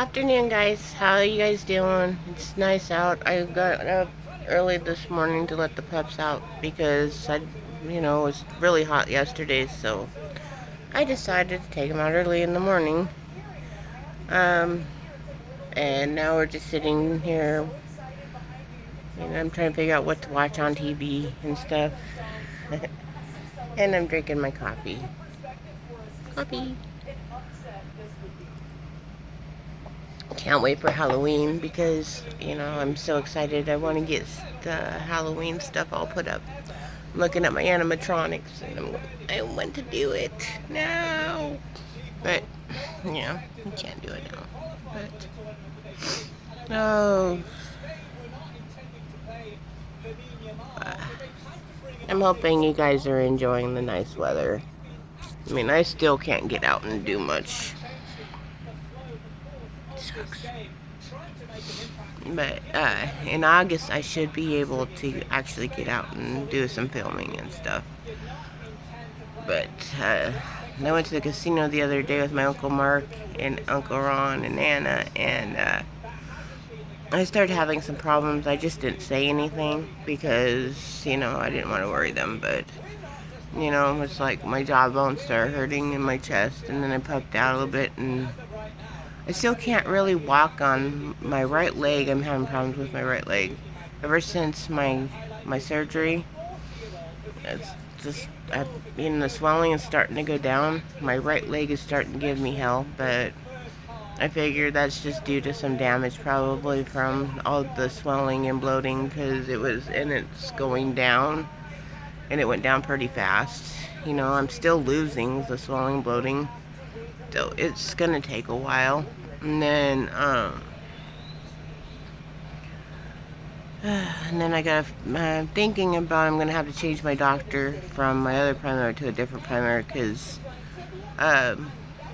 Afternoon, guys. How are you guys doing? It's nice out. I got up early this morning to let the pups out because it was really hot yesterday, so I decided to take them out early in the morning. Um, and now we're just sitting here, and I'm trying to figure out what to watch on TV and stuff. And I'm drinking my coffee. Coffee. Can't wait for Halloween because, I'm so excited. I want to get the Halloween stuff all put up. I'm looking at my animatronics and I want to do it now. But, I can't do it now. But, oh. I'm hoping you guys are enjoying the nice weather. I mean, I still can't get out and do much. Sucks. But in August, I should be able to actually get out and do some filming and stuff. But I went to the casino the other day with my Uncle Mark and Uncle Ron and Anna, and I started having some problems. I just didn't say anything because, I didn't want to worry them. But, it's like my jawbone started hurting in my chest, and then I puffed out a little bit, and I still can't really walk on my right leg. I'm having problems with my right leg. Ever since my surgery, it's just, the swelling is starting to go down. My right leg is starting to give me hell, but I figure that's just due to some damage probably from all the swelling and bloating because it's going down, and it went down pretty fast. I'm still losing the swelling, bloating, so it's gonna take a while. And then, I'm thinking about I'm gonna have to change my doctor from my other primary to a different primary because the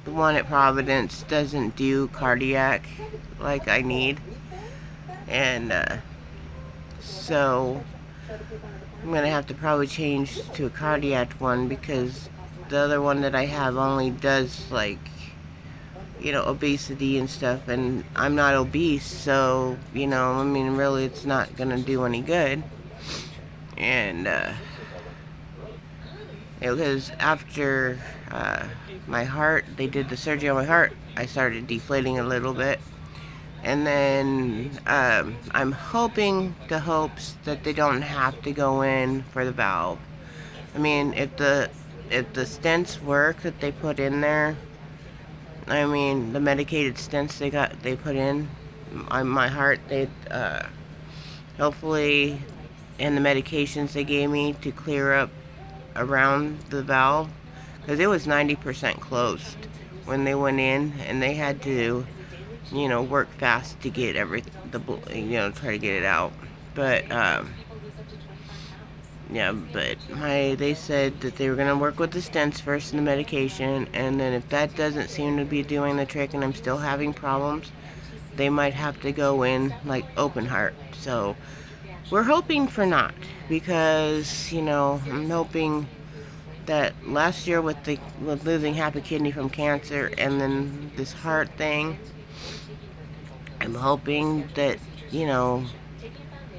one at Providence doesn't do cardiac like I need, and so I'm gonna have to probably change to a cardiac one because the other one that I have only does obesity and stuff, and I'm not obese, so, really it's not gonna do any good. And, because after, my heart, they did the surgery on my heart, I started deflating a little bit. And then, I'm hoping the hopes that they don't have to go in for the valve. I mean, if the stents work that they put in there, the medicated stents they put in on my heart, hopefully, and the medications they gave me to clear up around the valve, because it was 90% closed when they went in, and they had to, work fast to get try to get it out. But, they said that they were going to work with the stents first and the medication, and then if that doesn't seem to be doing the trick and I'm still having problems, they might have to go in like open heart. So we're hoping for not, because, I'm hoping that last year with losing half a kidney from cancer and then this heart thing, I'm hoping that,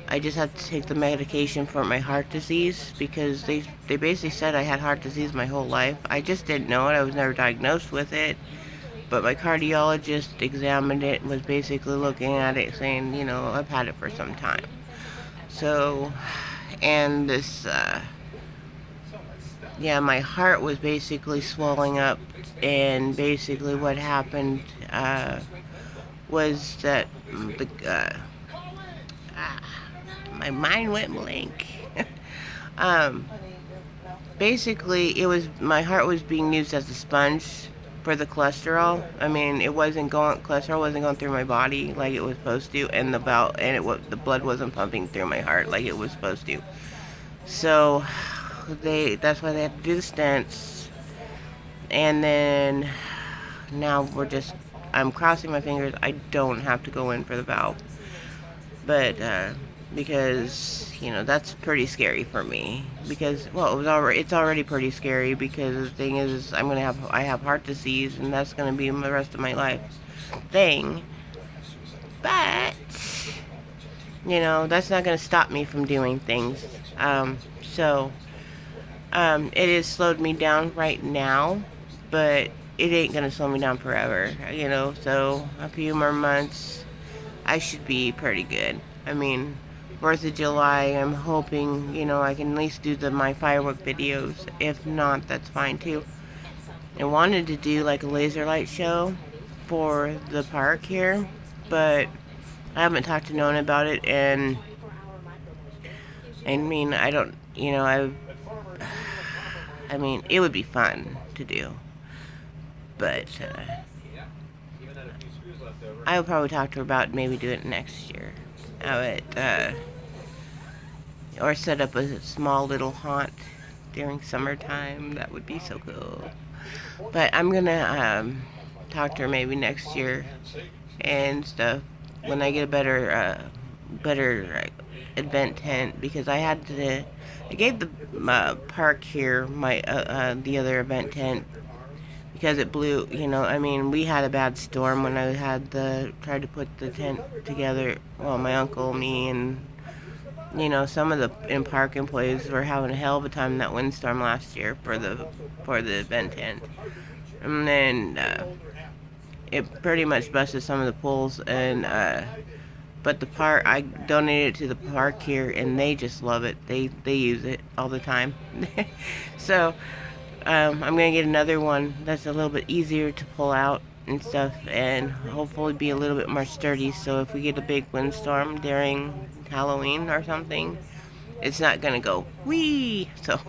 I just have to take the medication for my heart disease because they basically said I had heart disease my whole life. I just didn't know it. I was never diagnosed with it. But my cardiologist examined it and was basically looking at it saying, I've had it for some time. So, and this, my heart was basically swelling up, and basically what happened was that my mind went blank. Basically, my heart was being used as a sponge for the cholesterol. Cholesterol wasn't going through my body like it was supposed to, and the blood wasn't pumping through my heart like it was supposed to. So that's why they had to do the stents. And then now I'm crossing my fingers I don't have to go in for the valve. But because that's pretty scary for me, because it's already pretty scary, because the thing is I have heart disease, and that's going to be the rest of my life thing. But, that's not going to stop me from doing things. So, it has slowed me down right now, but it ain't going to slow me down forever, so a few more months, I should be pretty good. I mean, 4th of July, I'm hoping, I can at least do my firework videos. If not, that's fine too. I wanted to do like a laser light show for the park here, but I haven't talked to no one about it, and I mean, I don't, I mean, it would be fun to do, but I would probably talk to her about maybe doing it next year. Or set up a small little haunt during summertime. That would be so cool. But I'm gonna talk to her maybe next year and stuff when I get a better event tent, because I gave the park here the other event tent because it blew. I mean, we had a bad storm when I tried to put the tent together. Well, my uncle, me, and some of the in-park employees were having a hell of a time in that windstorm last year for the event tent. And then it pretty much busted some of the pools, but the park, I donated it to the park here, and they just love it. They use it all the time. So I'm gonna get another one that's a little bit easier to pull out and stuff, and hopefully be a little bit more sturdy, so if we get a big windstorm during Halloween or something, it's not gonna go wee. So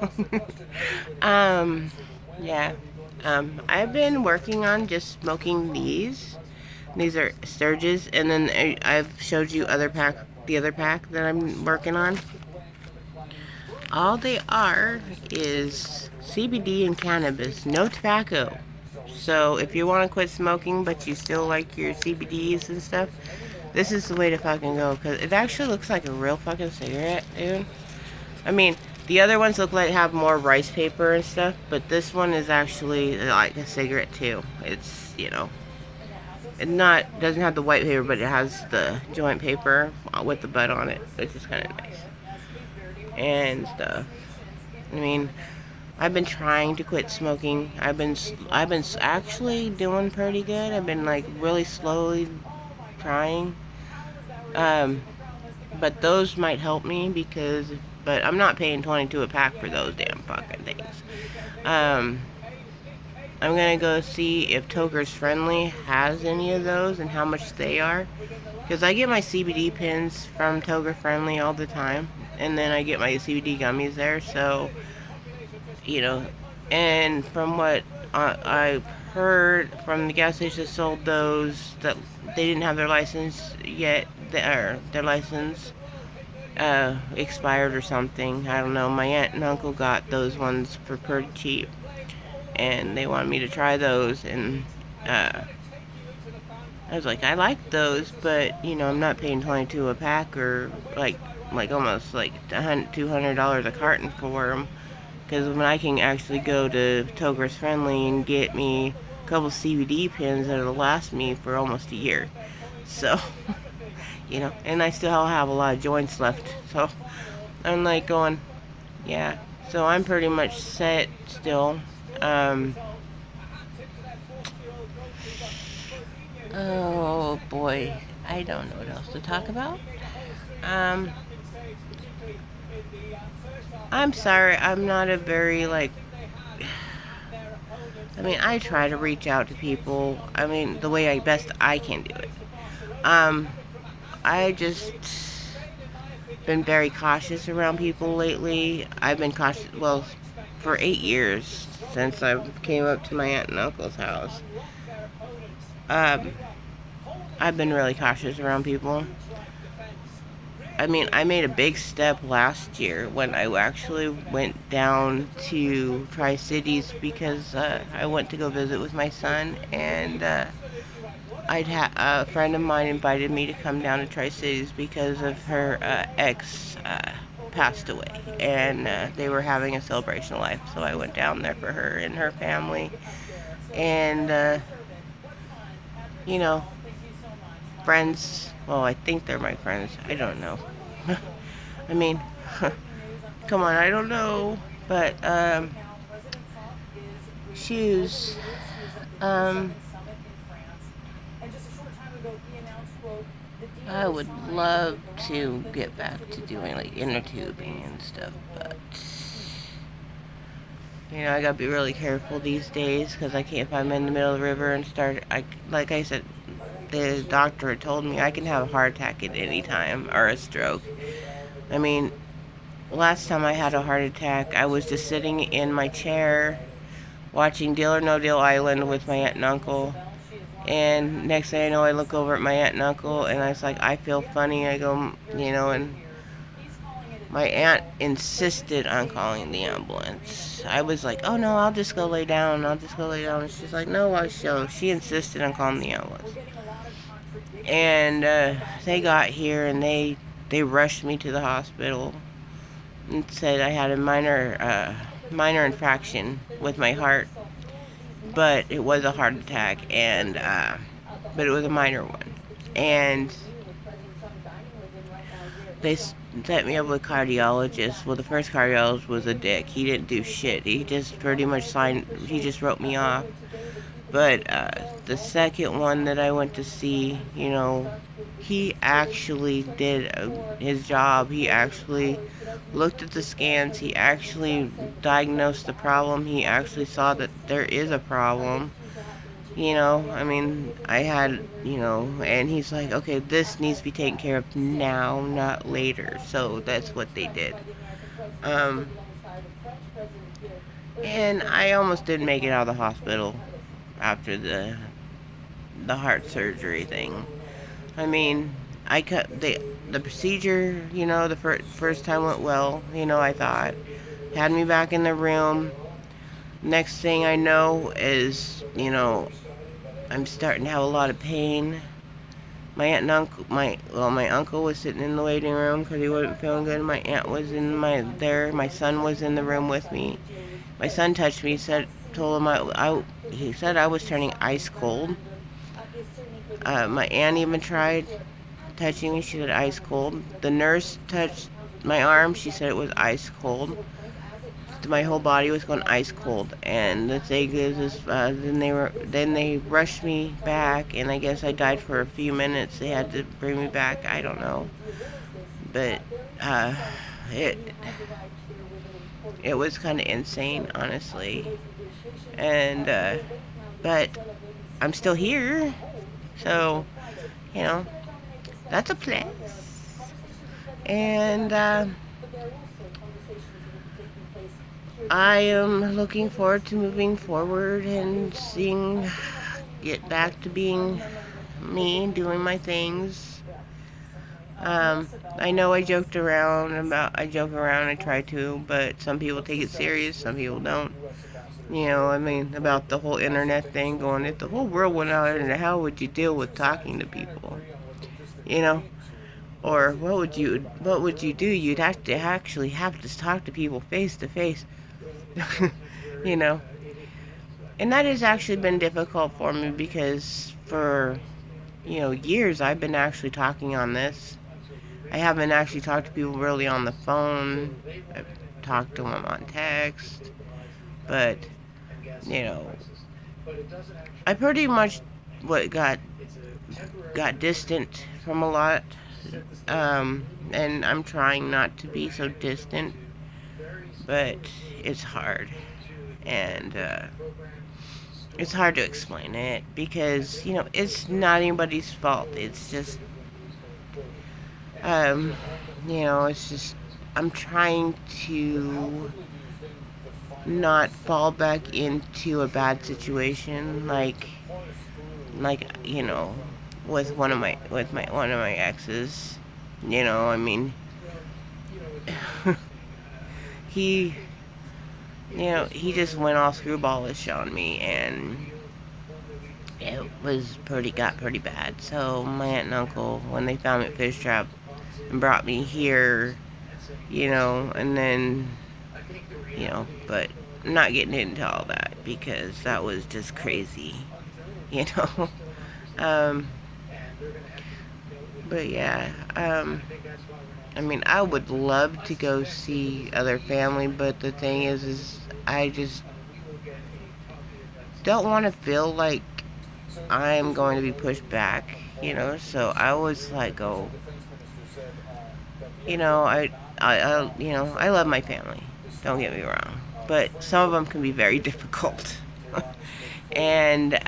yeah, I've been working on just smoking these are Sturges, and then I've showed you the other pack that I'm working on. All they are is CBD and cannabis, no tobacco. So if you want to quit smoking but you still like your CBDs and stuff, this is the way to fucking go, because it actually looks like a real fucking cigarette, dude. I mean, the other ones look like have more rice paper and stuff, but this one is actually like a cigarette too. It's, it doesn't have the white paper, but it has the joint paper with the butt on it, which is kind of nice. And stuff. I mean, I've been trying to quit smoking. I've been actually doing pretty good. I've been like really slowly trying. But those might help me but I'm not paying $22 a pack for those damn fucking things. I'm gonna go see if Toker's Friendly has any of those and how much they are, because I get my CBD pins from Toker Friendly all the time, and then I get my CBD gummies there. So, and from what I've heard from the gas station that sold those, that they didn't have their license yet, their license expired or something. I don't know. My aunt and uncle got those ones for pretty cheap, and they wanted me to try those, and I was like, I like those, but I'm not paying $22 a pack, or like almost like $200 a carton for them, because when I can actually go to Toker's Friendly and get me a couple CBD pins that'll last me for almost a year. So and I still have a lot of joints left, so I'm like going, yeah. So I'm pretty much set still. Oh boy, I don't know what else to talk about. I'm sorry, I'm not a very I mean, I try to reach out to people. I mean, the way best I can do it. I just been very cautious around people lately. I've been cautious, well, for 8 years since I came up to my aunt and uncle's house. I've been really cautious around people. I mean, I made a big step last year when I actually went down to Tri-Cities, because I went to go visit with my son, and a friend of mine invited me to come down to Tri-Cities because of her ex passed away, and they were having a celebration of life. So I went down there for her and her family, and friends. Well, I think they're my friends. I don't know. I mean, come on, I don't know. But, shoes. Um, I would love to get back to doing like inner tubing and stuff, but I gotta be really careful these days because I can't, if I'm in the middle of the river and start, like I said, the doctor had told me I can have a heart attack at any time or a stroke. I mean, last time I had a heart attack, I was just sitting in my chair watching Deal or No Deal Island with my aunt and uncle. And next thing I know, I look over at my aunt and uncle, and I was like, I feel funny. I go, and my aunt insisted on calling the ambulance. I was like, oh no, I'll just go lay down. I'll just go lay down. And she's like, no, I shall. She insisted on calling the ambulance. And they got here, and they rushed me to the hospital and said I had a minor infraction with my heart, but it was a heart attack, and but it was a minor one. And they set me up with cardiologists. Well, the first cardiologist was a dick. He didn't do shit. He just pretty much he just wrote me off. But the second one that I went to see, he actually did his job. He actually looked at the scans. He actually diagnosed the problem. He actually saw that there is a problem. I mean, I had, and he's like, okay, this needs to be taken care of now, not later. So that's what they did. And I almost didn't make it out of the hospital after the heart surgery thing. I mean, I cut the procedure. The first time went well. I thought had me back in the room. Next thing I know is, I'm starting to have a lot of pain. My aunt and uncle, my uncle was sitting in the waiting room because he wasn't feeling good. My aunt was there. My son was in the room with me. My son touched me. Told him he said I was turning ice cold. My aunt even tried touching me. She said ice cold. The nurse touched my arm. She said it was ice cold. My whole body was going ice cold, and the thing is then they rushed me back, and I guess I died for a few minutes. They had to bring me back. I don't know, but it was kind of insane, honestly, and but I'm still here, so that's a plus, and I am looking forward to moving forward and get back to being me, doing my things. I know I joke around, I try to, but some people take it serious, some people don't. I mean, about the whole internet thing going, if the whole world went out there, how would you deal with talking to people? Or what would you do? You'd have to talk to people face to face. And that has actually been difficult for me because for, years I've been actually talking on this. I haven't actually talked to people really on the phone. I've talked to them on text. But, I pretty much got distant from a lot. And I'm trying not to be so distant. But it's hard. And it's hard to explain it because, it's not anybody's fault. It's just, it's just, I'm trying to not fall back into a bad situation like, with one of my exes. I mean, he just went all screwballish on me, and it got pretty bad. So my aunt and uncle, when they found me at Fish Trap and brought me here, and then, but I'm not getting into all that because that was just crazy, But yeah, I mean, I would love to go see other family, but the thing is I just don't want to feel like I'm going to be pushed back, so I always like go, you know, I love my family, don't get me wrong, but some of them can be very difficult. And,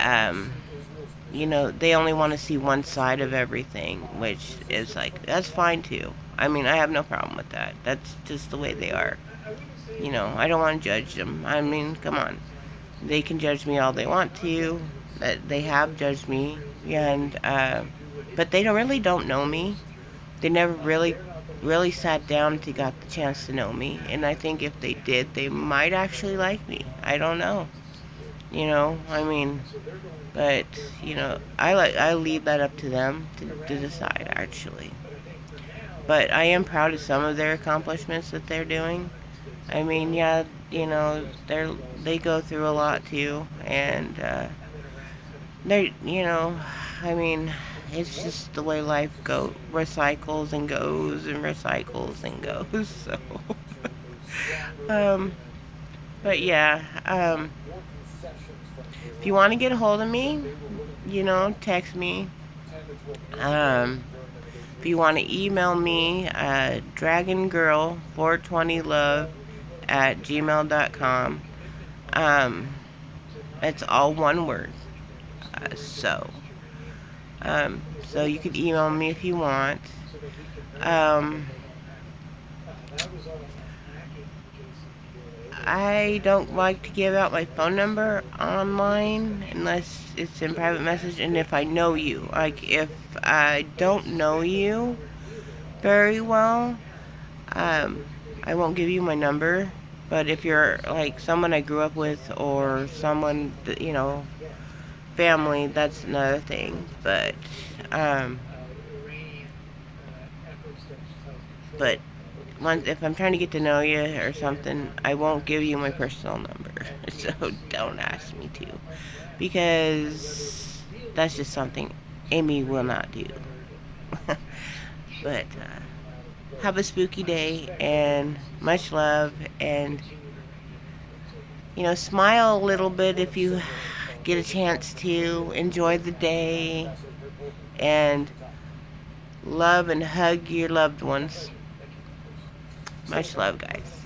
they only want to see one side of everything, which is like, that's fine too. I mean, I have no problem with that. That's just the way they are. I don't want to judge them. I mean, come on. They can judge me all they want to. They have judged me, and but they really don't know me. They never really sat down to got the chance to know me. And I think if they did, they might actually like me. I don't know. I mean, but I leave that up to them to decide actually. But I am proud of some of their accomplishments that they're doing. I mean, yeah, they go through a lot too, and I mean, it's just the way life recycles and goes and recycles and goes. So, um, but yeah, if you want to get a hold of me, text me. Um, if you want to email me, dragongirl420love@gmail.com. Um, it's all one word. Uh, so, so you could email me if you want. Um, I don't like to give out my phone number online unless it's in private message, and if I know you. Like, if I don't know you very well, um, I won't give you my number. But if you're like someone I grew up with or someone that, family, that's another thing. Um, but if I'm trying to get to know you or something, I won't give you my personal number. So don't ask me to, because that's just something Amy will not do. But have a spooky day and much love, and smile a little bit if you get a chance to. Enjoy the day and love and hug your loved ones. Much love, guys.